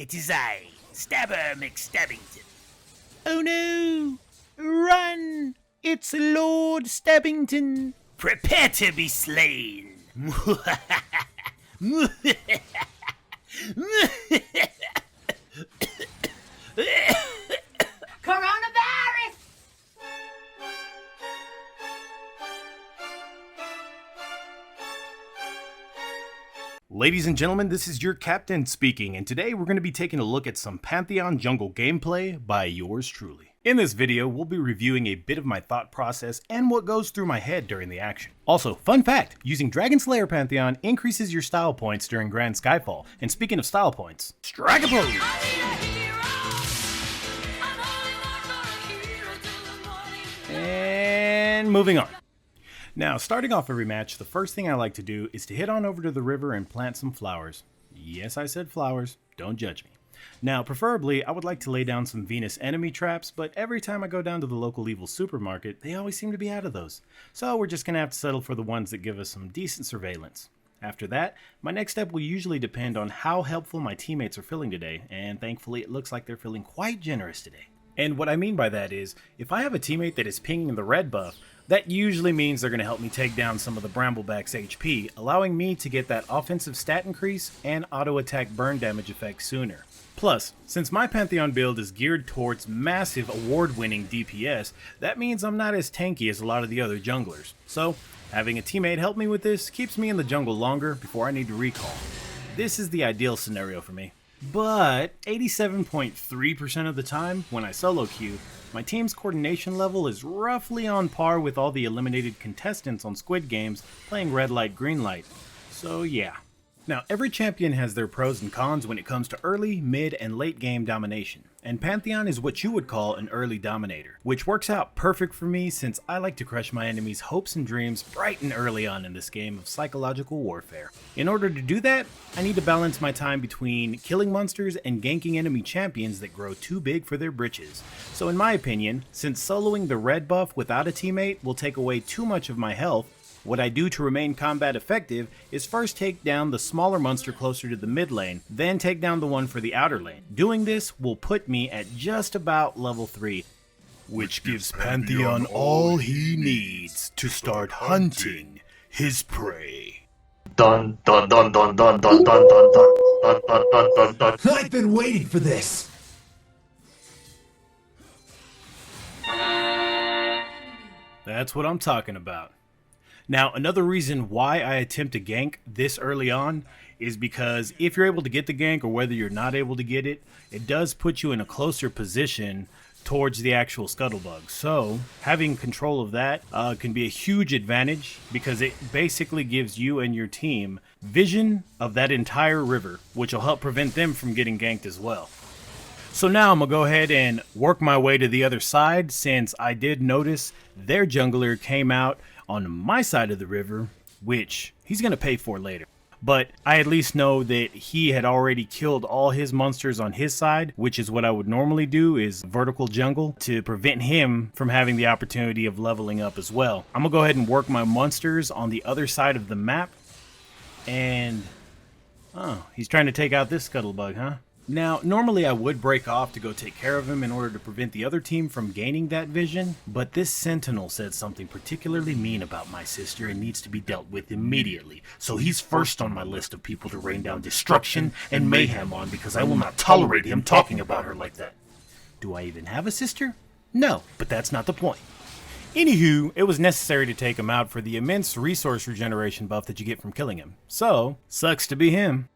It is I, Stabber McStabbington. Oh no! Run! It's Lord Stabbington. Prepare to be slain. Coronavirus! Ladies and gentlemen, this is your captain speaking, and today we're going to be taking a look at some Pantheon jungle gameplay by yours truly. In this video, we'll be reviewing a bit of my thought process and what goes through my head during the action. Also, fun fact, using Dragon Slayer Pantheon increases your style points during Grand Skyfall, and speaking of style points, strike a pose! And moving on. Now, starting off every match, the first thing I like to do is to head on over to the river and plant some flowers. Yes, I said flowers, don't judge me. Now, preferably, I would like to lay down some Venus enemy traps, but every time I go down to the local evil supermarket, they always seem to be out of those. So we're just going to have to settle for the ones that give us some decent surveillance. After that, my next step will usually depend on how helpful my teammates are feeling today, and thankfully it looks like they're feeling quite generous today. And what I mean by that is, if I have a teammate that is pinging the red buff, that usually means they're going to help me take down some of the Brambleback's HP, allowing me to get that offensive stat increase and auto attack burn damage effect sooner. Plus, since my Pantheon build is geared towards massive award-winning DPS, that means I'm not as tanky as a lot of the other junglers. So, having a teammate help me with this keeps me in the jungle longer before I need to recall. This is the ideal scenario for me. But 87.3% of the time, when I solo queue, my team's coordination level is roughly on par with all the eliminated contestants on Squid Games playing red light, green light. So yeah. Now, every champion has their pros and cons when it comes to early, mid, and late game domination, and Pantheon is what you would call an early dominator, which works out perfect for me since I like to crush my enemies' hopes and dreams bright and early on in this game of psychological warfare. In order to do that, I need to balance my time between killing monsters and ganking enemy champions that grow too big for their britches. So in my opinion, since soloing the red buff without a teammate will take away too much of my health, what I do to remain combat effective is first take down the smaller monster closer to the mid lane, then take down the one for the outer lane. Doing this will put me at just about level 3, which gives Pantheon all he needs to start hunting his prey. Dun dun dun dun dun dun dun dun dun dun dun dun dun dun. I've been waiting for this! That's what I'm talking about. Now, another reason why I attempt to gank this early on is because if you're able to get the gank or whether you're not able to get it, it does put you in a closer position towards the actual scuttlebug. So having control of that can be a huge advantage because it basically gives you and your team vision of that entire river, which will help prevent them from getting ganked as well. So now I'm going to go ahead and work my way to the other side since I did notice their jungler came out on my side of the river, which he's going to pay for later. But I at least know that he had already killed all his monsters on his side, which is what I would normally do, is vertical jungle, to prevent him from having the opportunity of leveling up as well. I'm going to go ahead and work my monsters on the other side of the map. And, oh, he's trying to take out this scuttlebug, huh? Now, normally I would break off to go take care of him in order to prevent the other team from gaining that vision, but this sentinel said something particularly mean about my sister and needs to be dealt with immediately, so he's first on my list of people to rain down destruction and mayhem on because I will not tolerate him talking about her like that. Do I even have a sister? No, but that's not the point. Anywho, it was necessary to take him out for the immense resource regeneration buff that you get from killing him, so sucks to be him.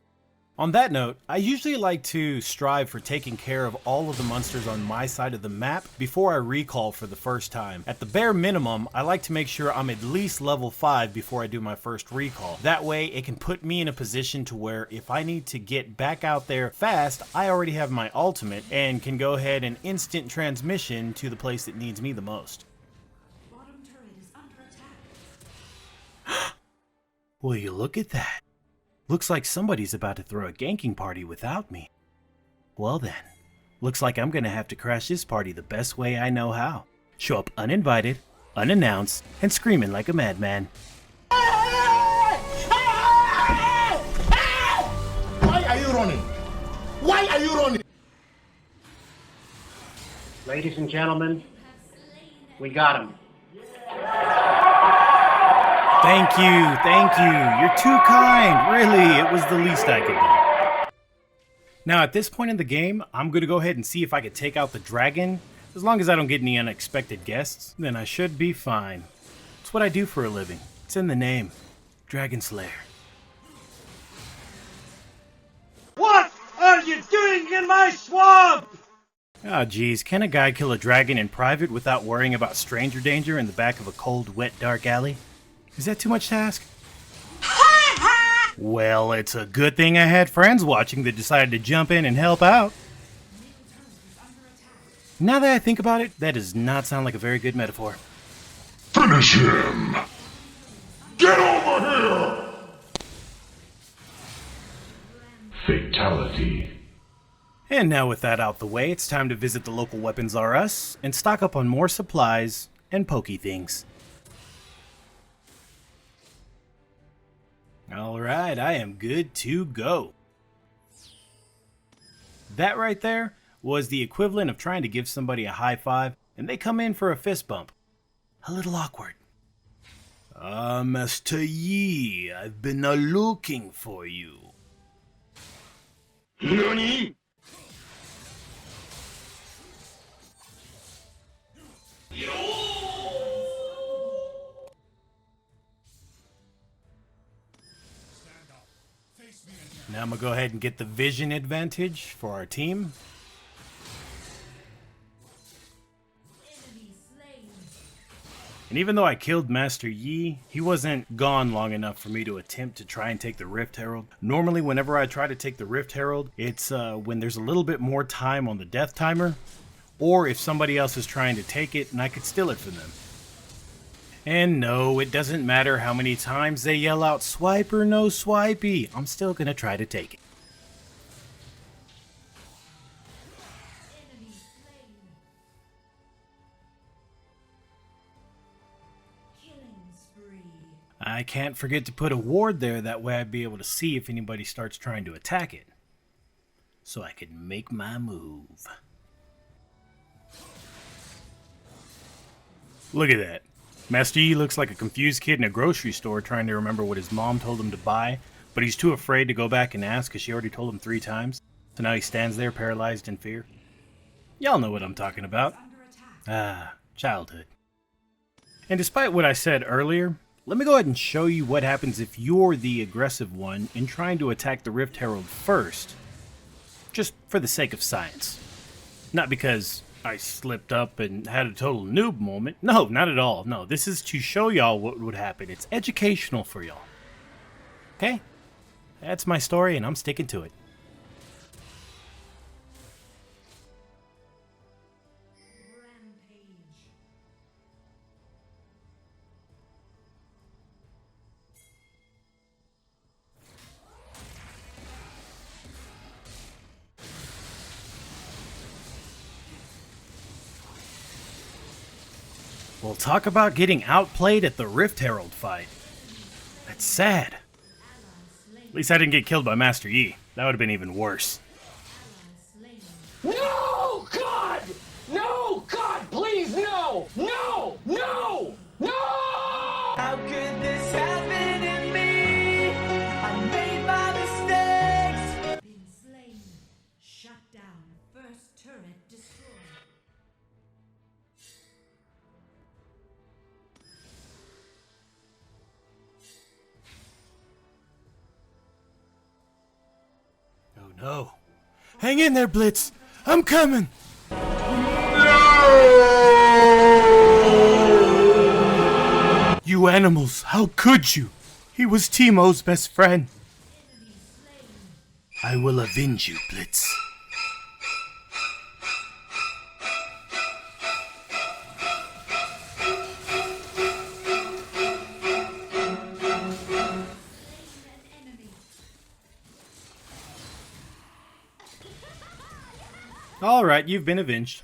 On that note, I usually like to strive for taking care of all of the monsters on my side of the map before I recall for the first time. At the bare minimum, I like to make sure I'm at least level 5 before I do my first recall. That way, it can put me in a position to where if I need to get back out there fast, I already have my ultimate and can go ahead and instant transmission to the place that needs me the most. Bottom turret is under attack. Will you look at that? Looks like somebody's about to throw a ganking party without me. Well then, looks like I'm gonna have to crash this party the best way I know how. Show up uninvited, unannounced, and screaming like a madman. Why are you running? Why are you running? Ladies and gentlemen, we got him. Thank you, thank you. You're too kind. Really, it was the least I could do. Now, at this point in the game, I'm going to go ahead and see if I could take out the dragon. As long as I don't get any unexpected guests, then I should be fine. It's what I do for a living. It's in the name. Dragon Slayer. What are you doing in my swamp? Ah, geez, can a guy kill a dragon in private without worrying about stranger danger in the back of a cold, wet, dark alley? Is that too much to ask? Well, it's a good thing I had friends watching that decided to jump in and help out. Now that I think about it, that does not sound like a very good metaphor. Finish him! Get over here! Fatality. And now with that out the way, it's time to visit the local Weapons R Us and stock up on more supplies and pokey things. Alright, I am good to go. That right there was the equivalent of trying to give somebody a high five and they come in for a fist bump. A little awkward. Master Yi, I've been looking for you. NANI?! Now I'm going to go ahead and get the vision advantage for our team. And even though I killed Master Yi, he wasn't gone long enough for me to attempt to try and take the Rift Herald. Normally, whenever I try to take the Rift Herald, it's when there's a little bit more time on the death timer, or if somebody else is trying to take it and I could steal it from them. And no, it doesn't matter how many times they yell out, "Swipe or no swipey," I'm still gonna try to take it. I can't forget to put a ward there, that way I'd be able to see if anybody starts trying to attack it. So I can make my move. Look at that. Master Yi looks like a confused kid in a grocery store trying to remember what his mom told him to buy, but he's too afraid to go back and ask because she already told him 3 times. So now he stands there paralyzed in fear. Y'all know what I'm talking about. Ah, childhood. And despite what I said earlier, let me go ahead and show you what happens if you're the aggressive one in trying to attack the Rift Herald first. Just for the sake of science. Not because I slipped up and had a total noob moment. No, not at all. No, this is to show y'all what would happen. It's educational for y'all. Okay? That's my story and I'm sticking to it. Well, talk about getting outplayed at the Rift Herald fight. That's sad. At least I didn't get killed by Master Yi. That would have been even worse. No, God! No, God, please, no! No! No! No! How could this happen to me? I made my mistakes! Been slain. Shut down. First turret destroyed. Oh no. Hang in there, Blitz. I'm coming. You animals, how could you? He was Teemo's best friend. I will avenge you, Blitz. Alright, you've been avenged.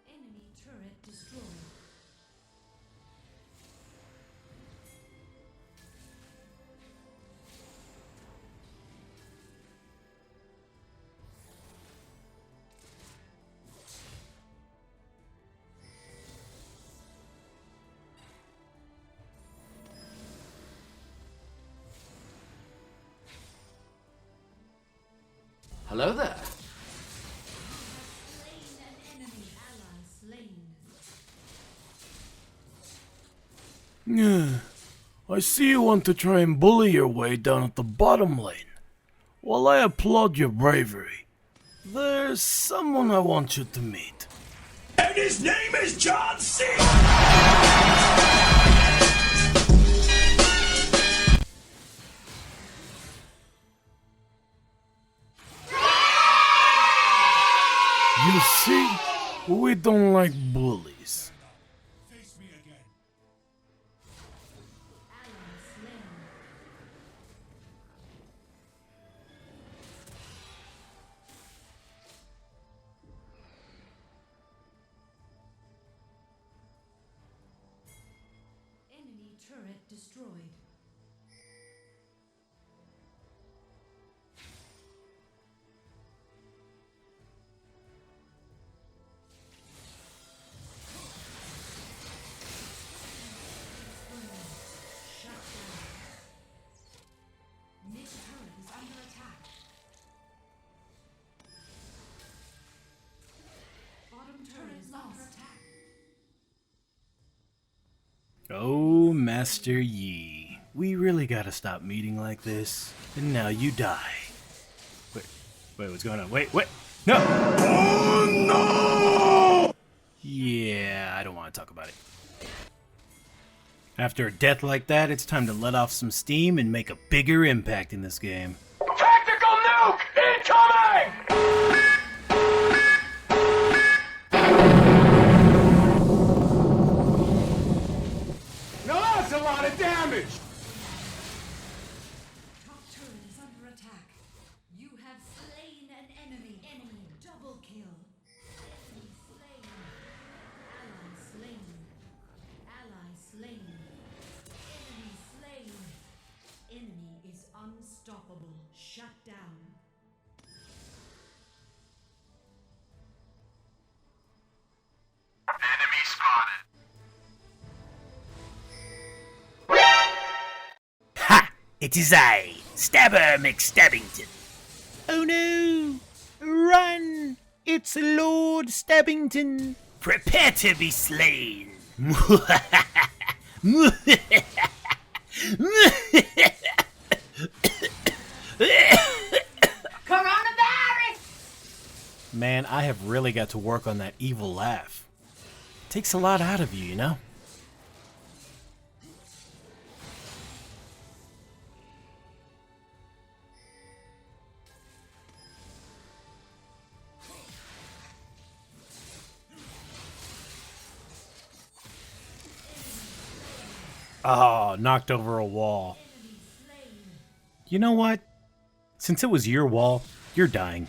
Enemy turret destroyed. Hello there. Yeah, I see you want to try and bully your way down at the bottom lane. While I applaud your bravery, there's someone I want you to meet. And his name is John C. You see, we don't like bullies. Face me again. Enemy turret destroyed. Mid turret is under attack. Bottom turret is under attack. Oh, Master Yi. We really gotta stop meeting like this. And now you die. Wait, what's going on? Wait, no! Oh no! Yeah, I don't want to talk about it. After a death like that, it's time to let off some steam and make a bigger impact in this game. Tactical nuke incoming! Now that's a lot of damage! Top turret is under attack. You have slain an enemy. Enemy double kill. Enemy slain. Ally slain. Ally slain. Enemy slain. Enemy is unstoppable. Shut down. Enemy spotted. Ha! It is I, Stabber McStabbington. Oh no! Run! It's Lord Stabbington. Prepare to be slain. Man, I have really got to work on that evil laugh. Takes a lot out of you, you know? Oh, knocked over a wall. You know what? Since it was your wall, you're dying.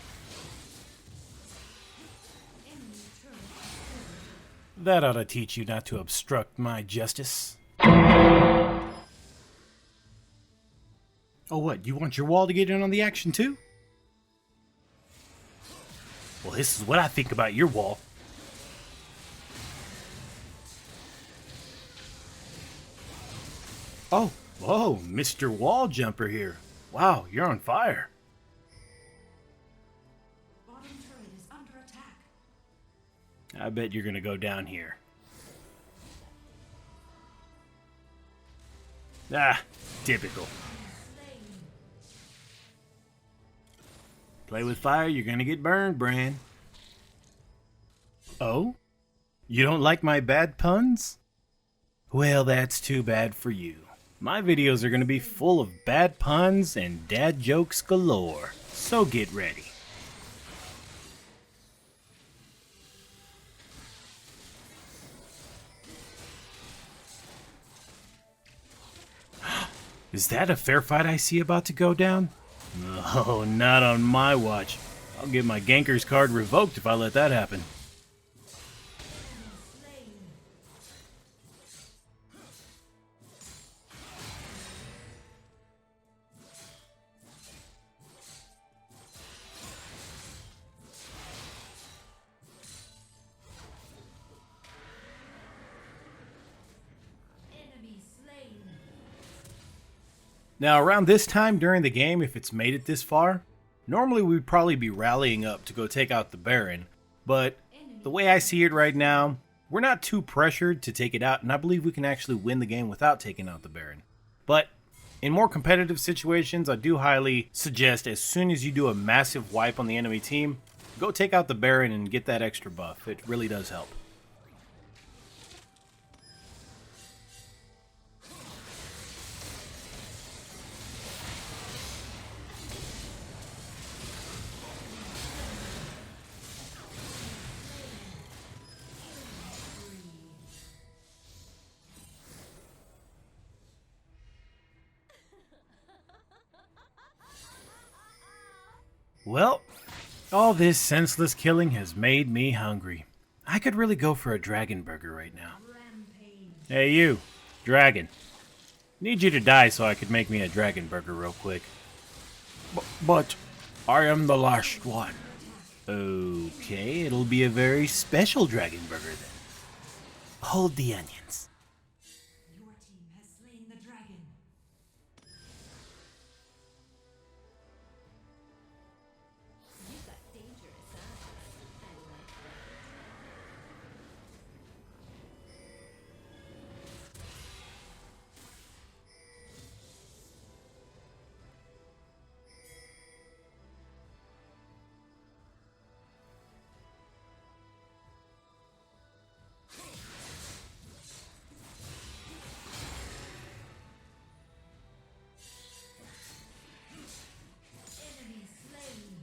That ought to teach you not to obstruct my justice. Oh, what? You want your wall to get in on the action too? Well, this is what I think about your wall. Oh, whoa, Mr. Wall Jumper here. Wow, you're on fire. Bottom turret is under attack. I bet you're gonna go down here. Ah, typical. Play with fire, you're gonna get burned, Bran. Oh? You don't like my bad puns? Well, that's too bad for you. My videos are gonna be full of bad puns and dad jokes galore, so get ready. Is that a fair fight I see about to go down? Oh, not on my watch. I'll get my Ganker's card revoked if I let that happen. Enemy slain. Now, around this time during the game, if it's made it this far, Normally we'd probably be rallying up to go take out the Baron, but the way I see it right now, we're not too pressured to take it out, and I believe we can actually win the game without taking out the Baron. But in more competitive situations, I do highly suggest as soon as you do a massive wipe on the enemy team, go take out the Baron and get that extra buff. It really does help. Well, all this senseless killing has made me hungry. I could really go for a dragon burger right now. Hey you, dragon. Need you to die so I could make me a dragon burger real quick. But I am the last one. Okay, it'll be a very special dragon burger then. Hold the onions. Your team has slain the dragon. You've got dangerous eyes. I like that. Enemy slain.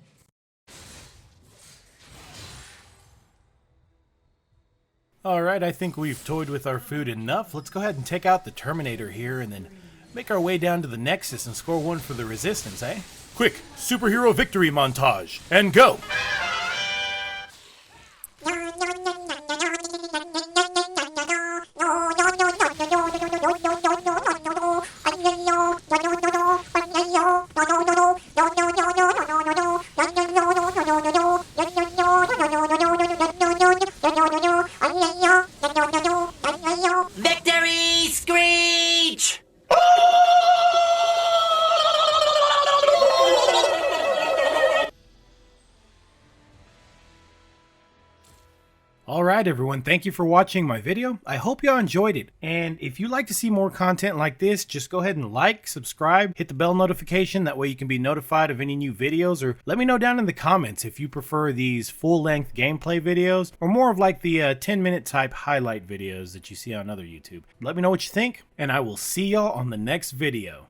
Alright, I think we've toyed with our food enough. Let's go ahead and take out the Terminator here and then make our way down to the Nexus and score one for the Resistance, eh? Quick, superhero victory montage, and go! Victory screech! Alright everyone, thank you for watching my video. I hope y'all enjoyed it. And if you'd like to see more content like this, just go ahead and like, subscribe, hit the bell notification. That way you can be notified of any new videos. Or let me know down in the comments if you prefer these full-length gameplay videos or more of like the 10-minute type highlight videos that you see on other YouTube. Let me know what you think, and I will see y'all on the next video.